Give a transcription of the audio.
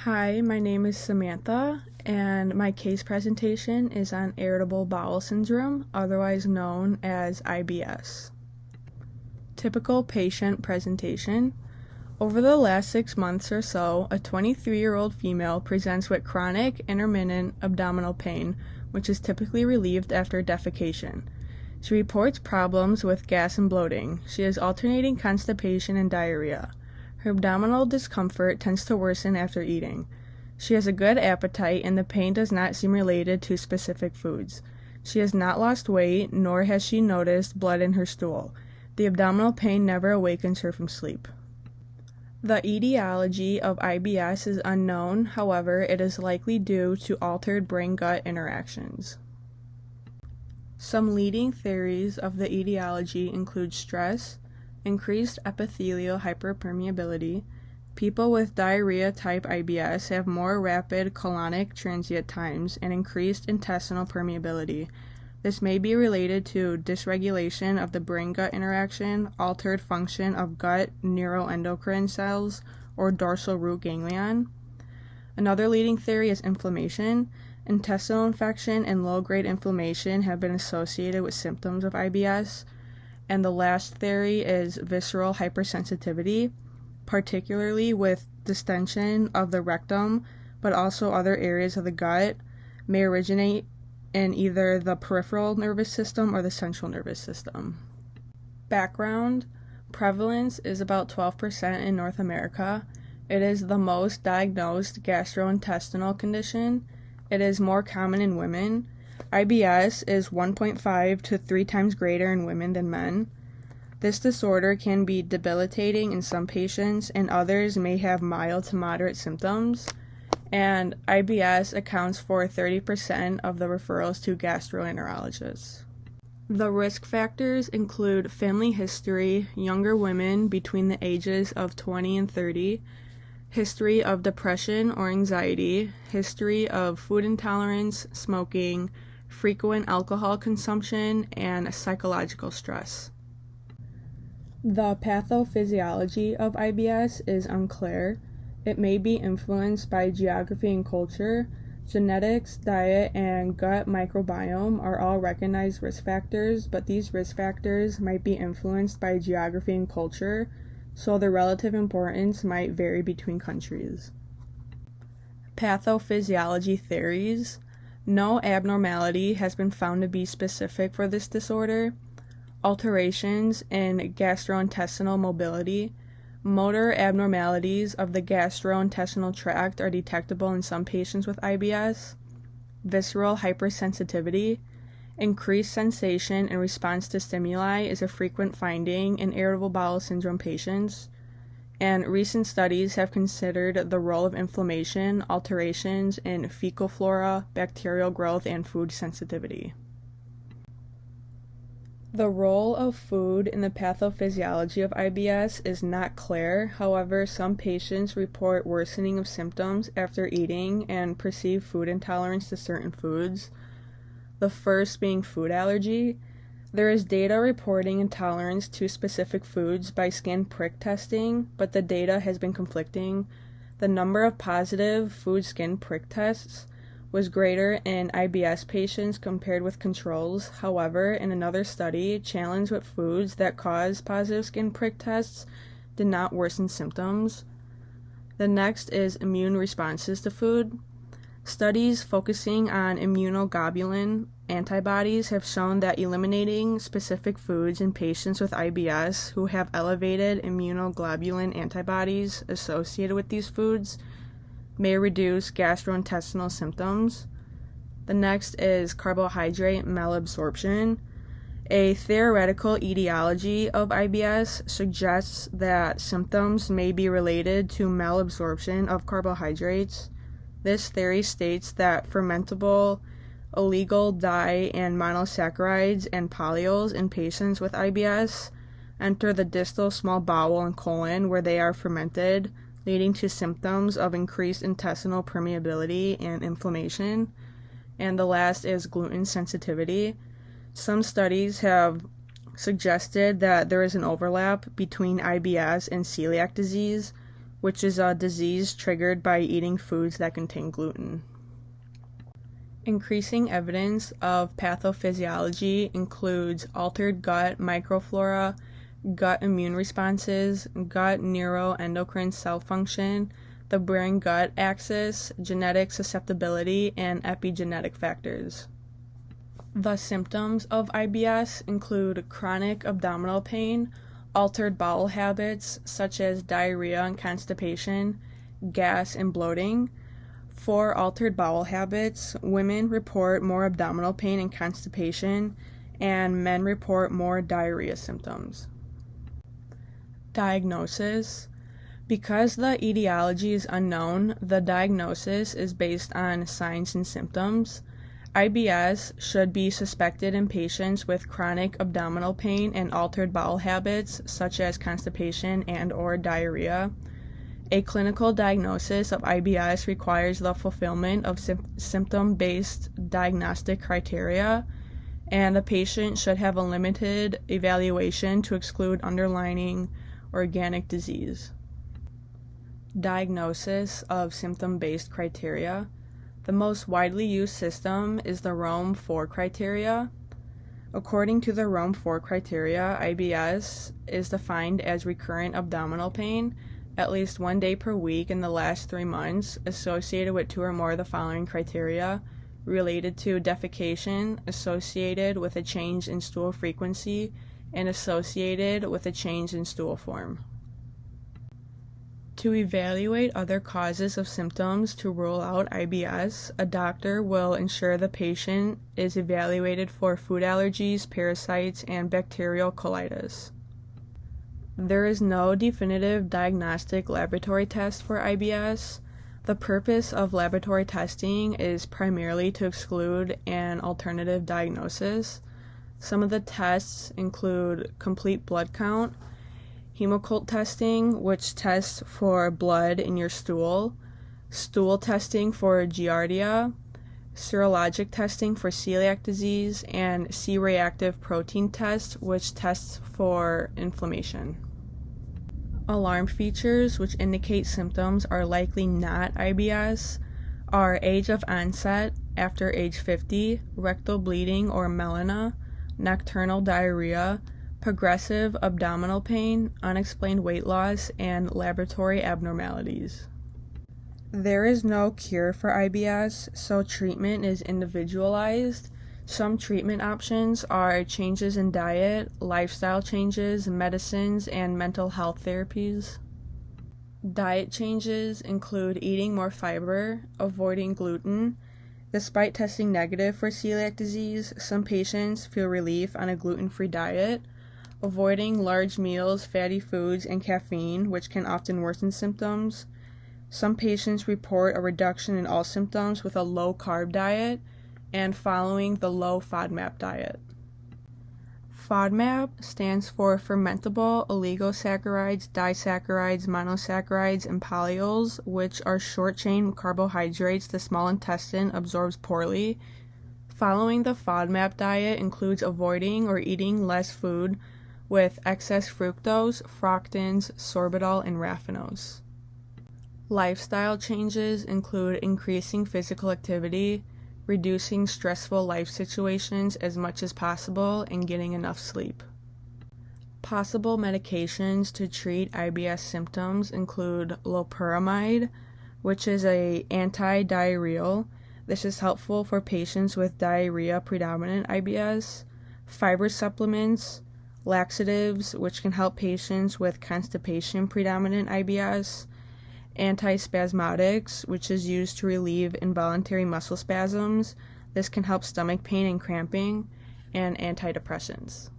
Hi, my name is Samantha, and my case presentation is on irritable bowel syndrome, otherwise known as IBS. Typical patient presentation. Over the last 6 months or so, a 23-year-old female presents with chronic, intermittent abdominal pain, which is typically relieved after defecation. She reports problems with gas and bloating. She has alternating constipation and diarrhea. Her abdominal discomfort tends to worsen after eating. She has a good appetite, and the pain does not seem related to specific foods. She has not lost weight, nor has she noticed blood in her stool. The abdominal pain never awakens her from sleep. The etiology of IBS is unknown, however, it is likely due to altered brain-gut interactions. Some leading theories of the etiology include stress, increased epithelial hyperpermeability. People with diarrhea-type IBS have more rapid colonic transient times and increased intestinal permeability. This may be related to dysregulation of the brain-gut interaction, altered function of gut neuroendocrine cells, or dorsal root ganglion. Another leading theory is inflammation. Intestinal infection and low-grade inflammation have been associated with symptoms of IBS. And the last theory is visceral hypersensitivity, particularly with distension of the rectum, but also other areas of the gut, may originate in either the peripheral nervous system or the central nervous system. Background: prevalence is about 12% in North America. It is the most diagnosed gastrointestinal condition. It is more common in women. IBS is 1.5 to 3 times greater in women than men. This disorder can be debilitating in some patients, and others may have mild to moderate symptoms. And IBS accounts for 30% of the referrals to gastroenterologists. The risk factors include family history, younger women between the ages of 20 and 30, history of depression or anxiety, history of food intolerance, smoking, frequent alcohol consumption, and psychological stress. The pathophysiology of IBS is unclear. It may be influenced by geography and culture. Genetics, diet, and gut microbiome are all recognized risk factors, but these risk factors might be influenced by geography and culture, so the relative importance might vary between countries. Pathophysiology theories. No abnormality has been found to be specific for this disorder. Alterations in gastrointestinal mobility. Motor abnormalities of the gastrointestinal tract are detectable in some patients with IBS. Visceral hypersensitivity. Increased sensation in response to stimuli is a frequent finding in irritable bowel syndrome patients. And recent studies have considered the role of inflammation, alterations in fecal flora, bacterial growth, and food sensitivity. The role of food in the pathophysiology of IBS is not clear. However, some patients report worsening of symptoms after eating and perceive food intolerance to certain foods. The first being food allergy. There is data reporting intolerance to specific foods by skin prick testing, but the data has been conflicting. The number of positive food skin prick tests was greater in IBS patients compared with controls. However, in another study, challenged with foods that cause positive skin prick tests did not worsen symptoms. The next is immune responses to food. Studies focusing on immunoglobulin antibodies have shown that eliminating specific foods in patients with IBS who have elevated immunoglobulin antibodies associated with these foods may reduce gastrointestinal symptoms. The next is carbohydrate malabsorption. A theoretical etiology of IBS suggests that symptoms may be related to malabsorption of carbohydrates. This theory states that fermentable, illegal dye and monosaccharides and polyols in patients with IBS enter the distal small bowel and colon where they are fermented, leading to symptoms of increased intestinal permeability and inflammation. And the last is gluten sensitivity. Some studies have suggested that there is an overlap between IBS and celiac disease, which is a disease triggered by eating foods that contain gluten. Increasing evidence of pathophysiology includes altered gut microflora, gut immune responses, gut neuroendocrine cell function, the brain-gut axis, genetic susceptibility, and epigenetic factors. The symptoms of IBS include chronic abdominal pain, altered bowel habits such as diarrhea and constipation, gas and bloating. For altered bowel habits, women report more abdominal pain and constipation, and men report more diarrhea symptoms. Diagnosis. Because the etiology is unknown, the diagnosis is based on signs and symptoms. IBS should be suspected in patients with chronic abdominal pain and altered bowel habits such as constipation and/or diarrhea. A clinical diagnosis of IBS requires the fulfillment of symptom-based diagnostic criteria, and the patient should have a limited evaluation to exclude underlying organic disease. Diagnosis of symptom-based criteria. The most widely used system is the Rome-4 criteria. According to the Rome-4 criteria, IBS is defined as recurrent abdominal pain at least 1 day per week in the last 3 months, associated with 2 or more of the following criteria: related to defecation, associated with a change in stool frequency, and associated with a change in stool form. To evaluate other causes of symptoms to rule out IBS, a doctor will ensure the patient is evaluated for food allergies, parasites, and bacterial colitis. There is no definitive diagnostic laboratory test for IBS. The purpose of laboratory testing is primarily to exclude an alternative diagnosis. Some of the tests include complete blood count, Hemoccult testing, which tests for blood in your stool testing for Giardia, serologic testing for celiac disease, and C-reactive protein test, which tests for inflammation. Alarm features, which indicate symptoms are likely not IBS, are age of onset after age 50, rectal bleeding or melena, nocturnal diarrhea, progressive abdominal pain, unexplained weight loss, and laboratory abnormalities. There is no cure for IBS, so treatment is individualized. Some treatment options are changes in diet, lifestyle changes, medicines, and mental health therapies. Diet changes include eating more fiber, avoiding gluten. Despite testing negative for celiac disease, some patients feel relief on a gluten-free diet. Avoiding large meals, fatty foods, and caffeine, which can often worsen symptoms. Some patients report a reduction in all symptoms with a low-carb diet and following the low FODMAP diet. FODMAP stands for fermentable oligosaccharides, disaccharides, monosaccharides, and polyols, which are short-chain carbohydrates the small intestine absorbs poorly. Following the FODMAP diet includes avoiding or eating less food with excess fructose, fructans, sorbitol, and raffinose. Lifestyle changes include increasing physical activity, reducing stressful life situations as much as possible, and getting enough sleep. Possible medications to treat IBS symptoms include loperamide, which is an anti-diarrheal. This is helpful for patients with diarrhea-predominant IBS. Fiber supplements, laxatives, which can help patients with constipation-predominant IBS. Antispasmodics, which is used to relieve involuntary muscle spasms. This can help stomach pain and cramping. And antidepressants.